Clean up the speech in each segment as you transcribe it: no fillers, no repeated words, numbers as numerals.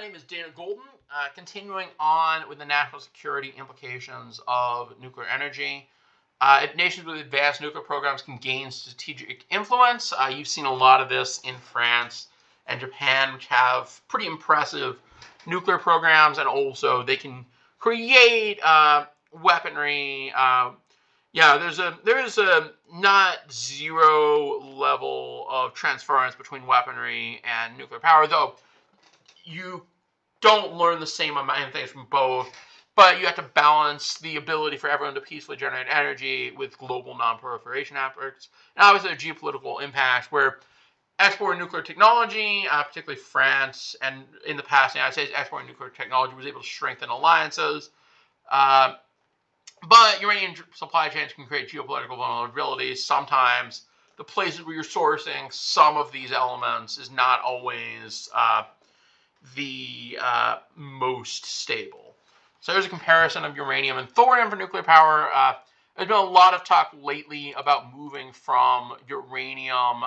name is Dana Golden, continuing on with the national security implications of nuclear energy. If nations with advanced nuclear programs can gain strategic influence, you've seen a lot of this in France and Japan, which have pretty impressive nuclear programs, and also they can create weaponry. There is a not zero level of transference between weaponry and nuclear power, though you don't learn the same amount of things from both, but you have to balance the ability for everyone to peacefully generate energy with global non-proliferation efforts. And obviously, the geopolitical impact, where exporting nuclear technology, particularly France, and in the past, the United States, exporting nuclear technology was able to strengthen alliances. But uranium supply chains can create geopolitical vulnerabilities. Sometimes the places where you're sourcing some of these elements is not always the most stable. So there's a comparison of uranium and thorium for nuclear power. There's been a lot of talk lately about moving from uranium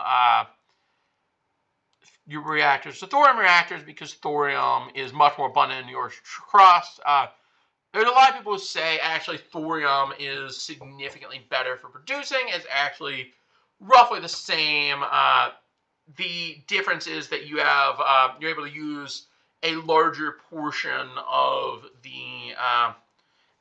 reactors to thorium reactors because thorium is much more abundant in the Earth's crust. There's a lot of people who say actually thorium is significantly better for producing. It's actually roughly the same. The difference is that you have you're able to use a larger portion of the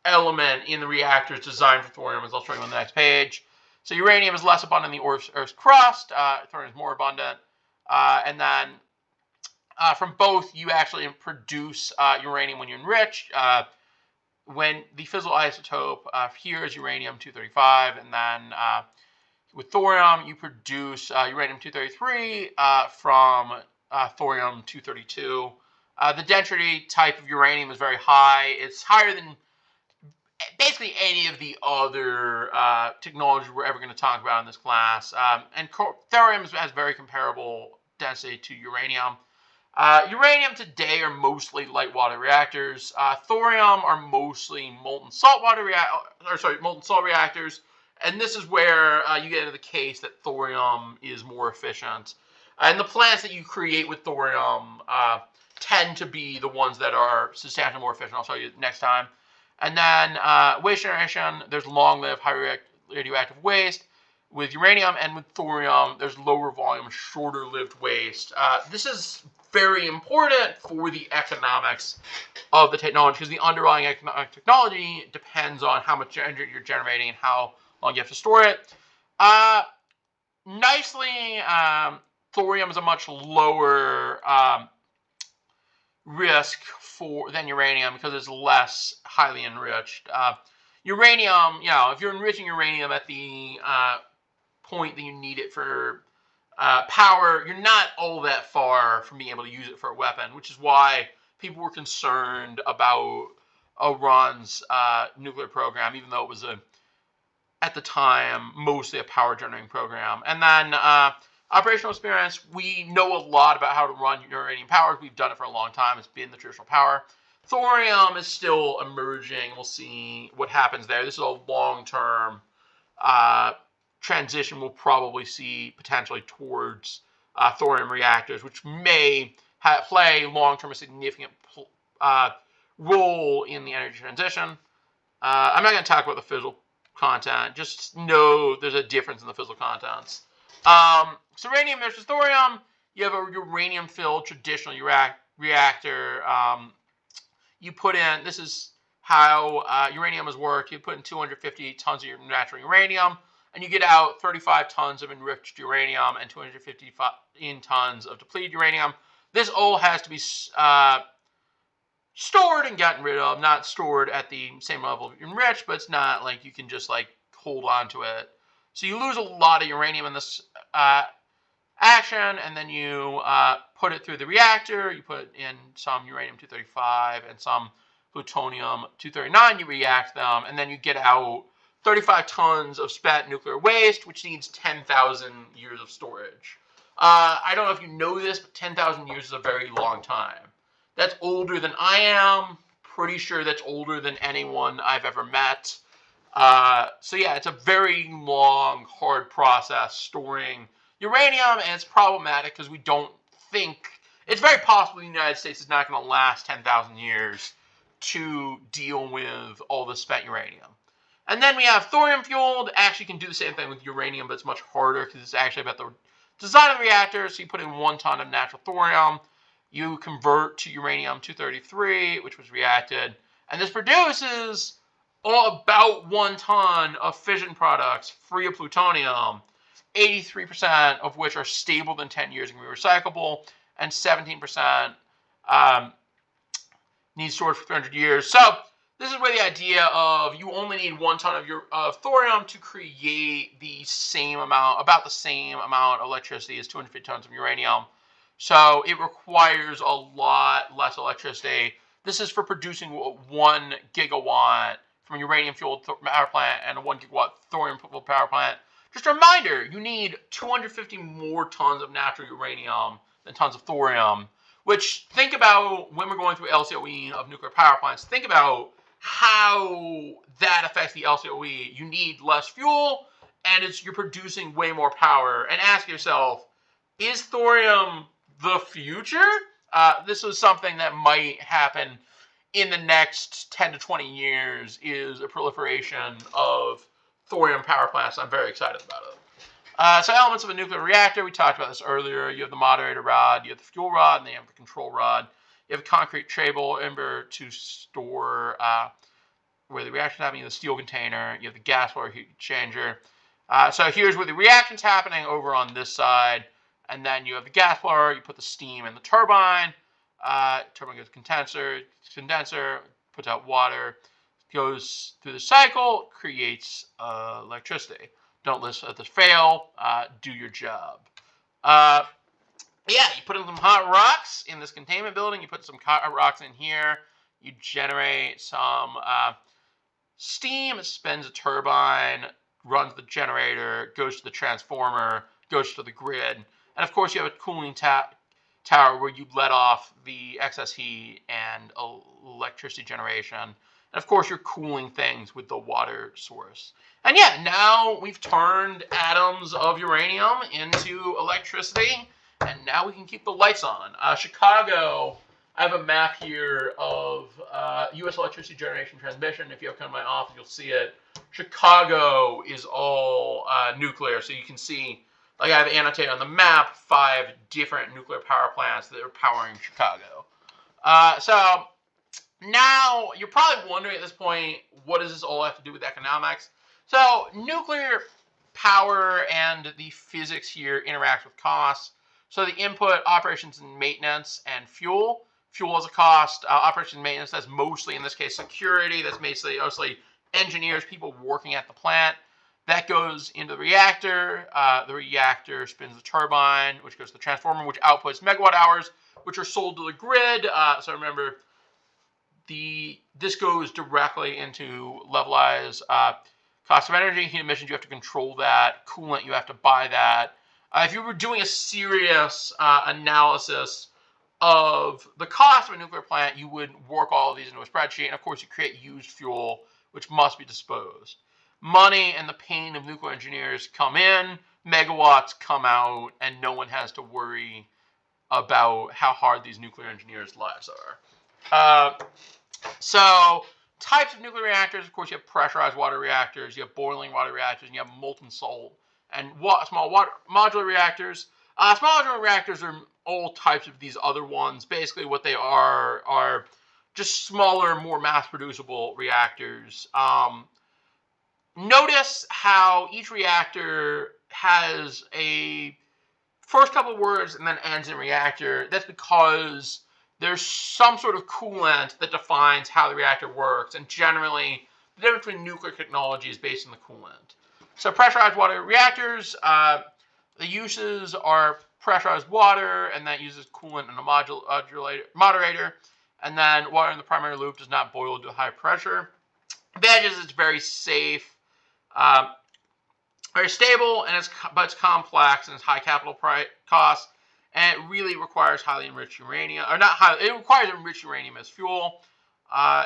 element in the reactors designed for thorium, as I'll show you on the next page. So uranium is less abundant in the Earth's crust. Thorium is more abundant. And then from both, you actually produce uranium when you enrich. When the fissile isotope here is uranium-235, and then with thorium, you produce uranium-233 from thorium-232. The density type of uranium is very high. It's higher than basically any of the other technologies we're ever going to talk about in this class. And thorium has very comparable density to uranium. Uranium today are mostly light water reactors. Thorium are mostly molten salt reactors. And this is where you get into the case that thorium is more efficient. And the plants that you create with thorium tend to be the ones that are substantially more efficient. I'll show you next time. And then waste generation, there's long-lived, high radioactive waste. With uranium and with thorium, there's lower volume, shorter-lived waste. This is very important for the economics of the technology, because the underlying economic technology depends on how much energy you're generating and how long you have to store it. Nicely, thorium is a much lower risk than uranium because it's less highly enriched. Uranium, if you're enriching uranium at the point that you need it for power, you're not all that far from being able to use it for a weapon, which is why people were concerned about Iran's nuclear program, even though it was at the time mostly a power generating program. And then operational experience, we know a lot about how to run uranium power. We've done it for a long time. It's been the traditional power. Thorium is still emerging. We'll see what happens there. This is a long-term transition we'll probably see potentially towards thorium reactors, which may play long-term a significant role in the energy transition. I'm not going to talk about the fissile content. Just know there's a difference in the fissile contents. So uranium versus thorium, you have a uranium-filled traditional reactor. You put in, this is how uranium has worked. You put in 250 tons of your natural uranium, and you get out 35 tons of enriched uranium and 250 tons of depleted uranium. This all has to be stored and gotten rid of, not stored at the same level of enriched, but it's not like you can just like hold on to it. So you lose a lot of uranium in this action, and then you put it through the reactor. You put in some uranium-235 and some plutonium-239. You react them, and then you get out 35 tons of spent nuclear waste, which needs 10,000 years of storage. I don't know if you know this, but 10,000 years is a very long time. That's older than I am. Pretty sure that's older than anyone I've ever met. So yeah, it's a very long, hard process storing uranium, and it's problematic because we don't think it's very possible the United States is not going to last 10,000 years to deal with all the spent uranium. And then we have thorium-fueled. Actually can do the same thing with uranium, but it's much harder because it's actually about the design of the reactor. So you put in 1 ton of natural thorium. You convert to uranium-233, which was reacted. And this produces about 1 ton of fission products free of plutonium, 83% of which are stable than 10 years and can be recyclable, and 17% need storage for 300 years. So this is where the idea of you only need 1 ton of thorium to create the same amount, about the same amount of electricity as 250 tons of uranium. So it requires a lot less electricity. This is for producing 1 gigawatt from a uranium-fueled power plant and a 1 gigawatt thorium-fueled power plant. Just a reminder, you need 250 more tons of natural uranium than tons of thorium, which, think about when we're going through LCOE of nuclear power plants, think about how that affects the LCOE. You need less fuel, and you're producing way more power. And ask yourself, is thorium the future? This is something that might happen in the next 10 to 20 years, is a proliferation of thorium power plants. I'm very excited about it. So elements of a nuclear reactor, we talked about this earlier. You have the moderator rod, you have the fuel rod, and then you have the control rod. You have a concrete chamber to store where the reaction is happening, the steel container. You have the gas water heat exchanger. So here's where the reaction's happening over on this side. And then you have the gas blower. You put the steam in the turbine. Turbine goes to condenser, puts out water, goes through the cycle, creates electricity. Don't let this fail. Do your job. Yeah, you put in some hot rocks in this containment building. You put some hot rocks in here. You generate some steam. It spins a turbine, runs the generator, goes to the transformer, goes to the grid. And of course, you have a cooling tower where you let off the excess heat and electricity generation. And of course, you're cooling things with the water source. And yeah, now we've turned atoms of uranium into electricity, and now we can keep the lights on. Chicago, I have a map here of U.S. electricity generation transmission. If you ever come to my office, you'll see it. Chicago is all nuclear, so you can see, like I have annotated on the map, 5 different nuclear power plants that are powering Chicago. So now you're probably wondering at this point, what does this all have to do with economics? So nuclear power and the physics here interact with costs. So the input, operations and maintenance, and fuel. Fuel is a cost. Operations and maintenance, that's mostly, in this case, security. That's mostly engineers, people working at the plant. That goes into the reactor. The reactor spins the turbine, which goes to the transformer, which outputs megawatt hours, which are sold to the grid. So remember, this goes directly into levelized cost of energy. Heat emissions, you have to control that. Coolant, you have to buy that. If you were doing a serious analysis of the cost of a nuclear plant, you would work all of these into a spreadsheet. And of course, you create used fuel, which must be disposed. Money and the pain of nuclear engineers come in, megawatts come out, and no one has to worry about how hard these nuclear engineers' lives are. So types of nuclear reactors, of course, you have pressurized water reactors, you have boiling water reactors, and you have molten salt, and small modular reactors. Small modular reactors are all types of these other ones. Basically, what they are just smaller, more mass-producible reactors. Notice how each reactor has a first couple of words and then ends in reactor. That's because there's some sort of coolant that defines how the reactor works. And generally, the difference between nuclear technology is based on the coolant. So pressurized water reactors, the uses are pressurized water, and that uses coolant and a moderator. And then water in the primary loop does not boil to high pressure. Advantages, it's very safe. Very stable, but it's complex and it's high capital costs, and it really requires highly enriched uranium, or not highly. It requires enriched uranium as fuel.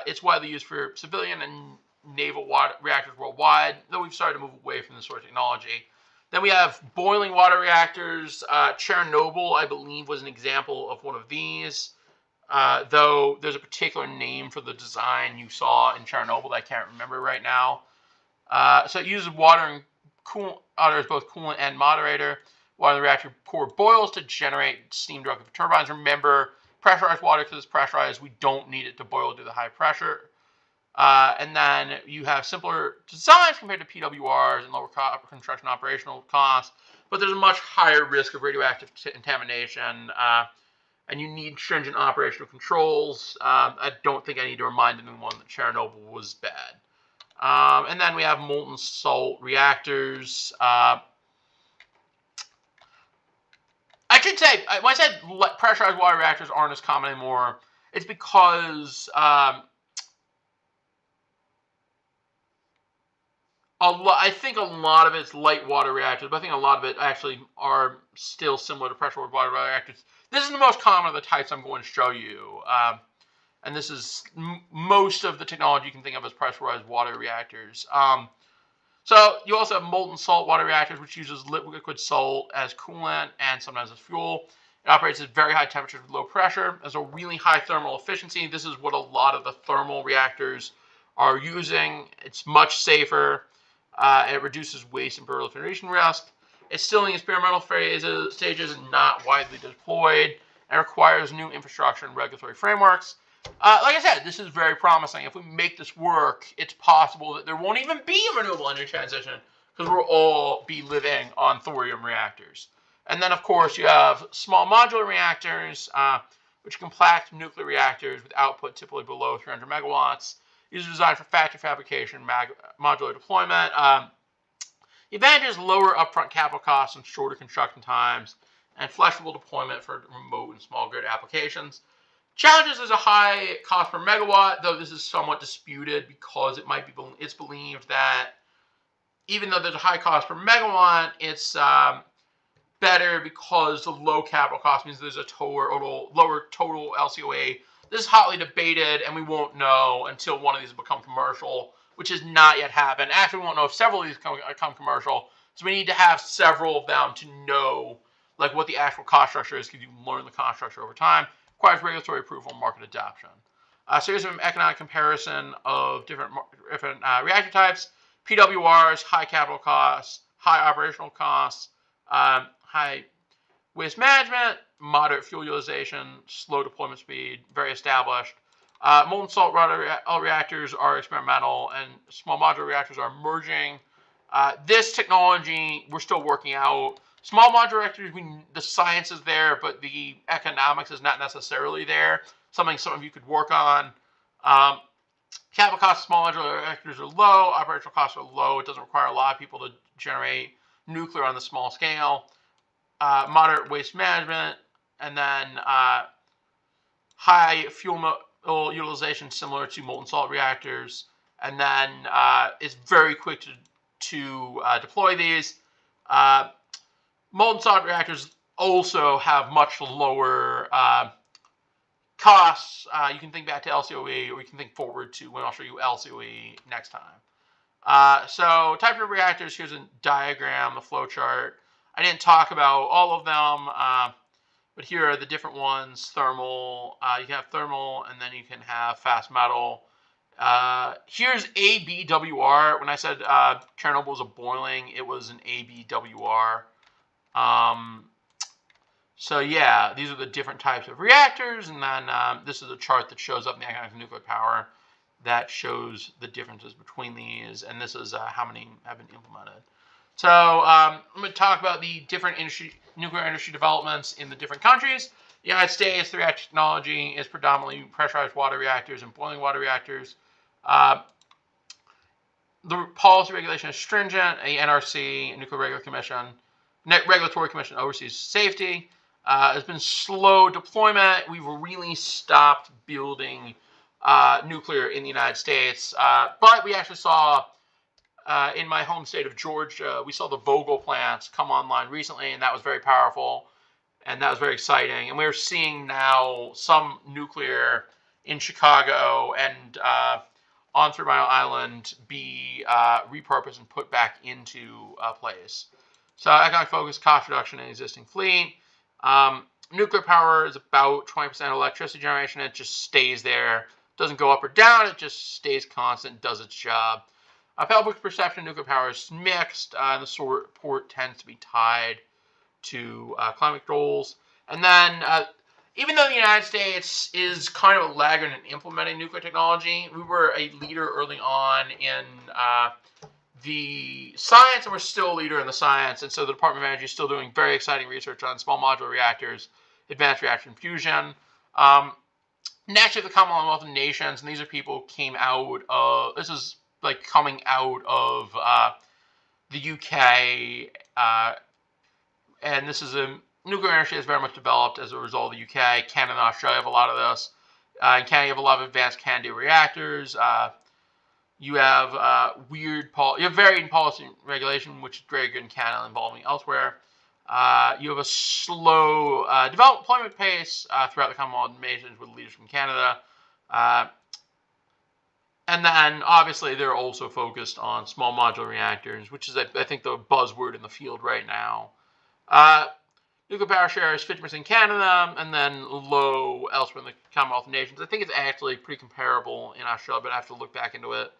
It's widely used for civilian and naval reactors worldwide, though we've started to move away from this sort of technology. Then we have boiling water reactors. Chernobyl, I believe, was an example of one of these. Though there's a particular name for the design you saw in Chernobyl that I can't remember right now. So it uses water and water as both coolant and moderator. Water in the reactor core boils to generate steam directly from turbines. Remember, pressurized water, because it's pressurized, we don't need it to boil due to the high pressure. And then you have simpler designs compared to PWRs and lower construction operational costs, but there's a much higher risk of radioactive contamination, and you need stringent operational controls. I don't think I need to remind anyone that Chernobyl was bad. And then we have molten salt reactors. I should say, when I said pressurized water reactors aren't as common anymore, it's because I think a lot of it's light water reactors, but I think a lot of it actually are still similar to pressurized water reactors. This is the most common of the types I'm going to show you. And this is most of the technology you can think of as pressurized water reactors. So you also have molten salt water reactors, which uses liquid salt as coolant and sometimes as fuel. It operates at very high temperatures with low pressure. There's a really high thermal efficiency. This is what a lot of the thermal reactors are using. It's much safer. It reduces waste and proliferation risk. It's still in the experimental stages and not widely deployed, and requires new infrastructure and regulatory frameworks. Like I said, this is very promising. If we make this work, it's possible that there won't even be a renewable energy transition, because we'll all be living on thorium reactors. And then, of course, you have small modular reactors, which are compact nuclear reactors with output typically below 300 megawatts. These are designed for factory fabrication, modular deployment. The advantage is lower upfront capital costs and shorter construction times, and flexible deployment for remote and small grid applications. Challenges is a high cost per megawatt, though this is somewhat disputed because it's believed that even though there's a high cost per megawatt, it's better because the low capital cost means there's a lower total LCOE. This is hotly debated, and we won't know until one of these become commercial, which has not yet happened. Actually, we won't know if several of these become commercial, so we need to have several of them to know like what the actual cost structure is, because you can learn the cost structure over time. Requires regulatory approval and market adoption. So here's an economic comparison of different reactor types. PWRs, high capital costs, high operational costs, high waste management, moderate fuel utilization, slow deployment speed, very established. Molten salt reactors are experimental, and small modular reactors are emerging. This technology we're still working out. Small modular reactors, the science is there, but the economics is not necessarily there. Something some of you could work on. Capital costs of small modular reactors are low. Operational costs are low. It doesn't require a lot of people to generate nuclear on the small scale. Moderate waste management, and then high fuel utilization similar to molten salt reactors. And then it's very quick to deploy these. Molten salt reactors also have much lower costs. You can think back to LCOE, or you can think forward to when I'll show you LCOE next time. So type of reactors, here's a diagram, the flow chart. I didn't talk about all of them, but here are the different ones. Thermal, you can have thermal, and then you can have fast metal. Here's ABWR. When I said Chernobyl was a boiling, it was an ABWR. So yeah, these are the different types of reactors, and then this is a chart that shows up in the economics of nuclear power that shows the differences between these, and this is how many have been implemented. So I'm going to talk about the different nuclear industry developments in the different countries. The United States, the reactor technology is predominantly pressurized water reactors and boiling water reactors. The policy regulation is stringent. The NRC, Nuclear Regulatory Commission oversees safety. It's been slow deployment. We've really stopped building nuclear in the United States, but we actually saw in my home state of Georgia, we saw the Vogtle plants come online recently, and that was very powerful, and that was very exciting. And we're seeing now some nuclear in Chicago and on 3 Mile Island be repurposed and put back into place. So economic focus, cost reduction in existing fleet. Nuclear power is about 20% electricity generation. It just stays there. Doesn't go up or down. It just stays constant, does its job. Public perception of nuclear power is mixed, and the support tends to be tied to climate goals. And then, even though the United States is kind of a laggard in implementing nuclear technology, we were a leader early on in the science, and we're still a leader in the science. And so the Department of Energy is still doing very exciting research on small modular reactors, advanced reaction fusion. Next, we have the Commonwealth of Nations, and these are people who came out of, this is like coming out of the UK, and this is a nuclear energy is very much developed as a result of the UK. Canada and Australia have a lot of this. In Canada, you have a lot of advanced CANDU reactors. You have you have varied policy and regulation, which is very good in Canada, involving elsewhere. You have a slow development pace throughout the Commonwealth nations with leaders from Canada. And then, obviously, they're also focused on small modular reactors, which is, I think, the buzzword in the field right now. Nuclear power share is 50% in Canada, and then low elsewhere in the Commonwealth nations. I think it's actually pretty comparable in Australia, but I have to look back into it.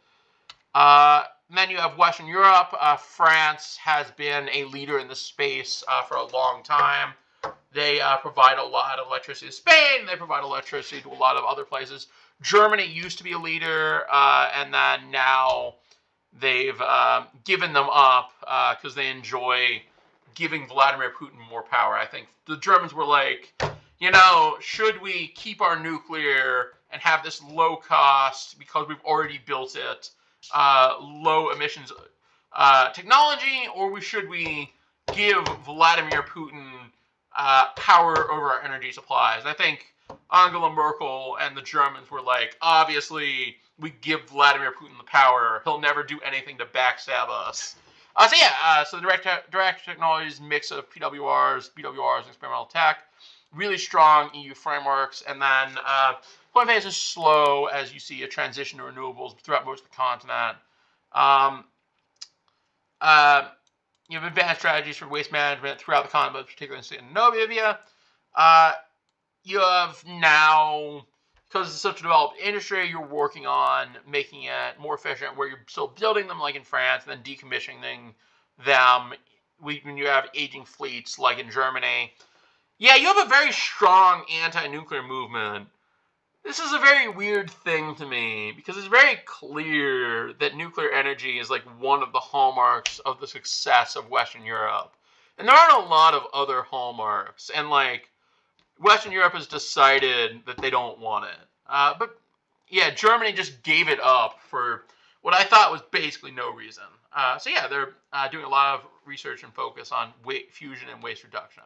Then you have Western Europe. France has been a leader in this space for a long time. They provide a lot of electricity to Spain. They provide electricity to a lot of other places. Germany used to be a leader, and then now they've given them up because they enjoy giving Vladimir Putin more power. I think the Germans were like, should we keep our nuclear and have this low cost because we've already built it, low emissions technology, or should we give Vladimir Putin power over our energy supplies? I think Angela Merkel and the Germans were like, obviously, we give Vladimir Putin the power. He'll never do anything to backstab us. So the direct technologies, mix of PWRs, BWRs, and experimental tech, really strong EU frameworks, and then deployment phase is slow as you see a transition to renewables throughout most of the continent. You have advanced strategies for waste management throughout the continent, particularly in Namibia. You have now, because it's such a developed industry, you're working on making it more efficient, where you're still building them like in France, and then decommissioning them when you have aging fleets like in Germany. Yeah, you have a very strong anti-nuclear movement. This is a very weird thing to me, because it's very clear that nuclear energy is like one of the hallmarks of the success of Western Europe. And there aren't a lot of other hallmarks, and like, Western Europe has decided that they don't want it. But yeah, Germany just gave it up for what I thought was basically no reason. They're doing a lot of research and focus on fusion and waste reduction.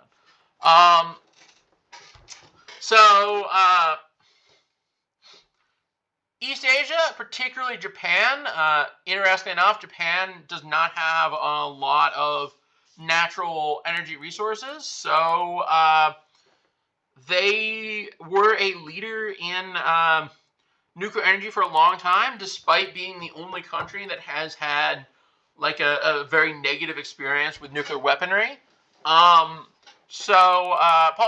East Asia, particularly Japan, interestingly enough, Japan does not have a lot of natural energy resources. So they were a leader in nuclear energy for a long time, despite being the only country that has had like a very negative experience with nuclear weaponry. Policy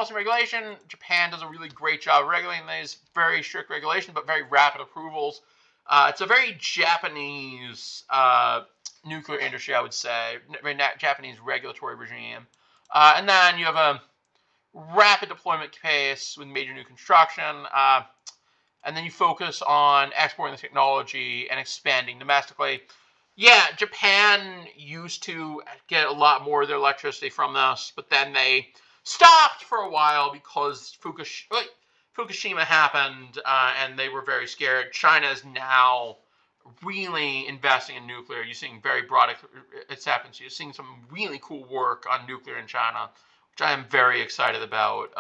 and regulation, Japan does a really great job of regulating these, very strict regulation, but very rapid approvals. It's a very Japanese nuclear industry, I would say, very Japanese regulatory regime. And then you have a rapid deployment pace with major new construction, and then you focus on exporting the technology and expanding domestically. Yeah, Japan used to get a lot more of their electricity from this, but then they stopped for a while because Fukushima happened, and they were very scared. China is now really investing in nuclear. You're seeing very broad acceptance. You're seeing some really cool work on nuclear in China, which I am very excited about.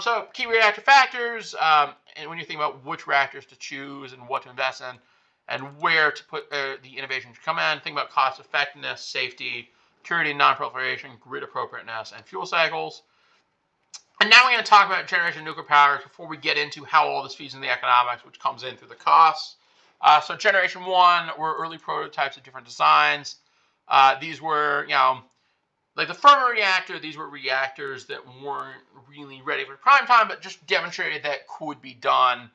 So key reactor factors, and when you think about which reactors to choose and what to invest in, and where to put the innovation to come in, think about cost effectiveness, safety, purity, non-proliferation, grid appropriateness, and fuel cycles. And now we're going to talk about generation nuclear power before we get into how all this feeds into the economics, which comes in through the costs. So generation 1 were early prototypes of different designs. These were, like the Fermi reactor, these were reactors that weren't really ready for prime time, but just demonstrated that could be done.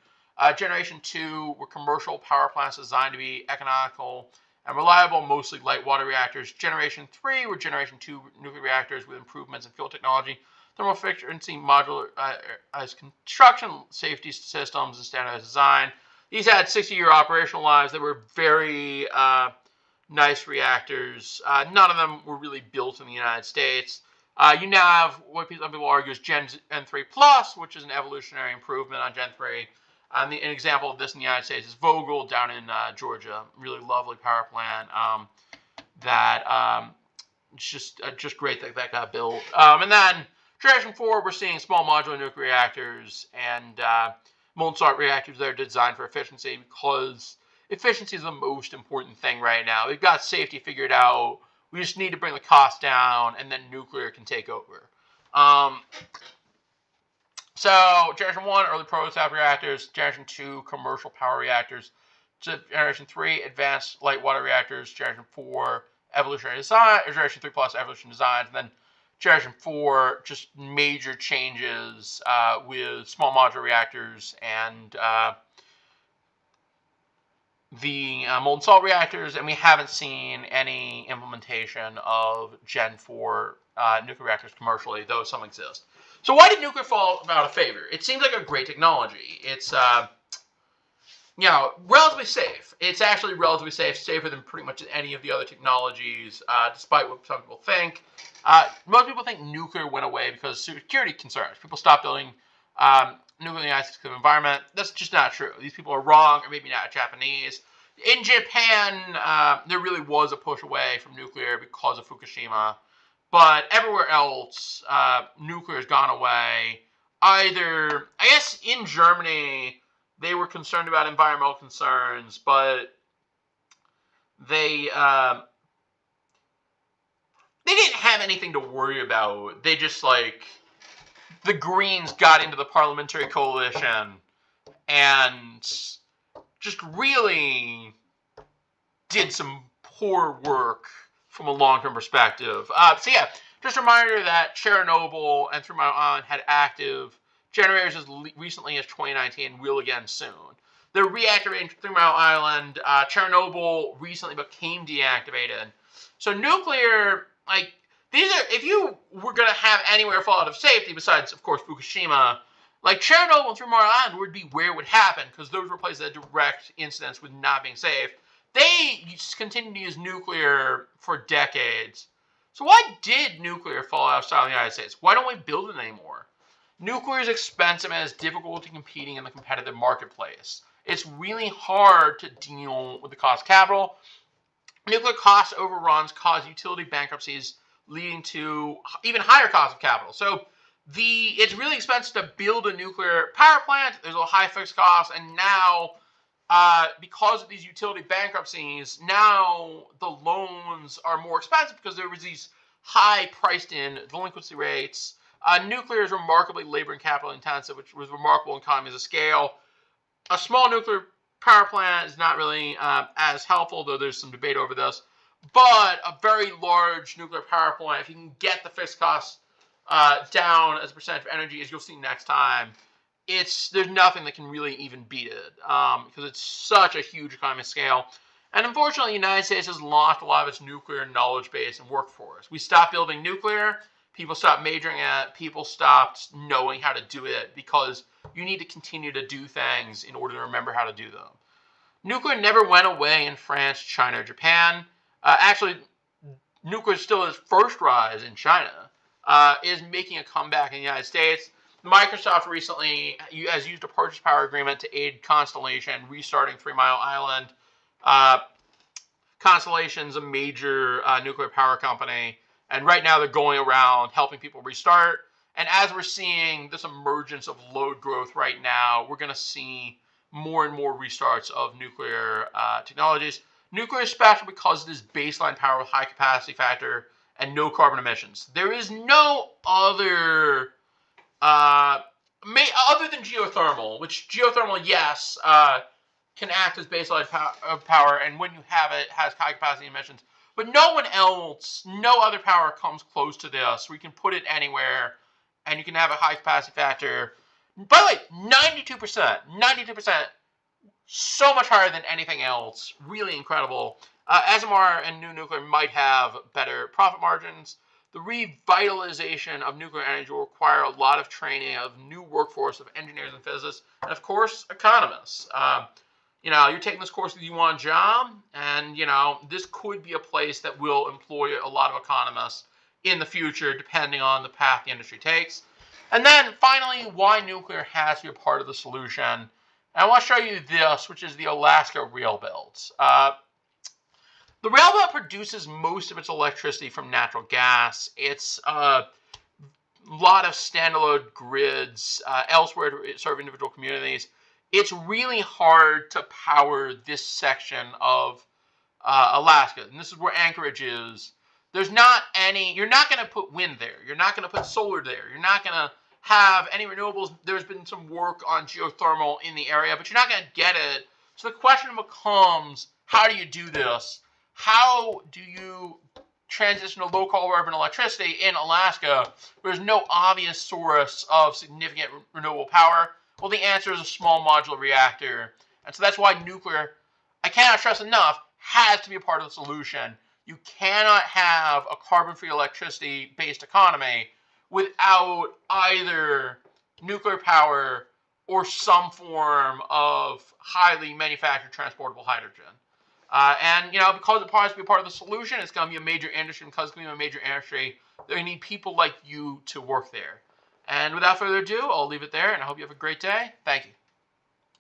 Generation 2 were commercial power plants designed to be economical and reliable, mostly light water reactors. Generation 3 were Generation 2 nuclear reactors with improvements in fuel technology, thermal efficiency, modular construction, safety systems, and standardized design. These had 60-year operational lives. They were very nice reactors. None of them were really built in the United States. You now have what some people argue is Gen 3 Plus, which is an evolutionary improvement on Gen 3. An example of this in the United States is Vogtle down in Georgia. Really lovely power plant that it's just great that got built. And then Generation 4, we're seeing small modular nuclear reactors and molten salt reactors that are designed for efficiency, because efficiency is the most important thing right now. We've got safety figured out. We just need to bring the cost down, and then nuclear can take over. So Generation 1, early prototype reactors. Generation 2, commercial power reactors. Generation 3, advanced light water reactors. Generation 4, evolutionary design. Or Generation 3 plus evolution designs. And then Generation 4, just major changes with small modular reactors and the molten salt reactors, and we haven't seen any implementation of Gen 4 nuclear reactors commercially, though some exist. So why did nuclear fall out of favor? It seems like a great technology. It's relatively safe. It's actually relatively safe, safer than pretty much any of the other technologies, despite what some people think. Most people think nuclear went away because of security concerns. People stopped building nuclear in the United States environment. That's just not true. These people are wrong, or maybe not Japanese. In Japan, there really was a push away from nuclear because of Fukushima. But everywhere else, nuclear has gone away. I guess in Germany, they were concerned about environmental concerns, but they didn't have anything to worry about. They just, the Greens got into the parliamentary coalition and just really did some poor work from a long-term perspective. Just a reminder that Chernobyl and Three Mile Island had active generators as recently as 2019 and will again soon. They're reactivating Three Mile Island. Chernobyl recently became deactivated. So nuclear, if you were going to have anywhere fall out of safety, besides, of course, Fukushima, Chernobyl and Three Mile Island would be where it would happen, because those were places that had direct incidents with not being safe. They continued to use nuclear for decades. So why did nuclear fall outside of the United States? Why don't we build it anymore? Nuclear is expensive and has difficulty competing in the competitive marketplace. It's really hard to deal with the cost of capital. Nuclear cost overruns cause utility bankruptcies, leading to even higher cost of capital. So it's really expensive to build a nuclear power plant. There's a high fixed cost, and now because of these utility bankruptcies, now the loans are more expensive because there was these high priced-in delinquency rates. Nuclear is remarkably labor and capital intensive, which was remarkable in economies of scale. A small nuclear power plant is not really as helpful, though there's some debate over this. But a very large nuclear power plant, if you can get the fixed costs down as a percentage of energy, as you'll see next time, there's nothing that can really even beat it, because it's such a huge economy scale. And unfortunately, the United States has lost a lot of its nuclear knowledge base and workforce. We stopped building nuclear. People stopped majoring in it. People stopped knowing how to do it, because you need to continue to do things in order to remember how to do them. Nuclear never went away in France, China, or Japan. Actually, nuclear is still its first rise in China. Is making a comeback in the United States. Microsoft recently has used a purchase power agreement to aid Constellation restarting 3 Mile Island. Constellation's a major nuclear power company, and right now they're going around helping people restart. And as we're seeing this emergence of load growth right now, we're going to see more and more restarts of nuclear technologies. Nuclear is special because it is baseline power with high capacity factor and no carbon emissions. There is no other, other than geothermal, which geothermal, yes, can act as baseline power, and when you have it, has high capacity emissions. But no one else, no other power comes close to this. We can put it anywhere, and you can have a high capacity factor. By the way, 92%, 92%, so much higher than anything else. Really incredible. SMR and new nuclear might have better profit margins. The revitalization of nuclear energy will require a lot of training of new workforce of engineers and physicists, and of course, economists. You're taking this course because you want a job, and, this could be a place that will employ a lot of economists in the future, depending on the path the industry takes. And then, finally, why nuclear has to be a part of the solution. And I want to show you this, which is the Alaska rail belt. The rail belt produces most of its electricity from natural gas. It's a lot of standalone grids elsewhere to serve individual communities. It's really hard to power this section of Alaska, and this is where Anchorage is. There's not any, you're not going to put wind there. You're not going to put solar there. You're not going to have any renewables. There's been some work on geothermal in the area, but you're not going to get it. So the question becomes, how do you do this? How do you transition to low-cost urban electricity in Alaska where there's no obvious source of significant renewable power? Well, the answer is a small modular reactor. And so that's why nuclear, I cannot stress enough, has to be a part of the solution. You cannot have a carbon-free electricity-based economy without either nuclear power or some form of highly manufactured transportable hydrogen. Because it has to be a part of the solution, it's going to be a major industry. Because it's going to be a major industry, they need people like you to work there. And without further ado, I'll leave it there, and I hope you have a great day. Thank you.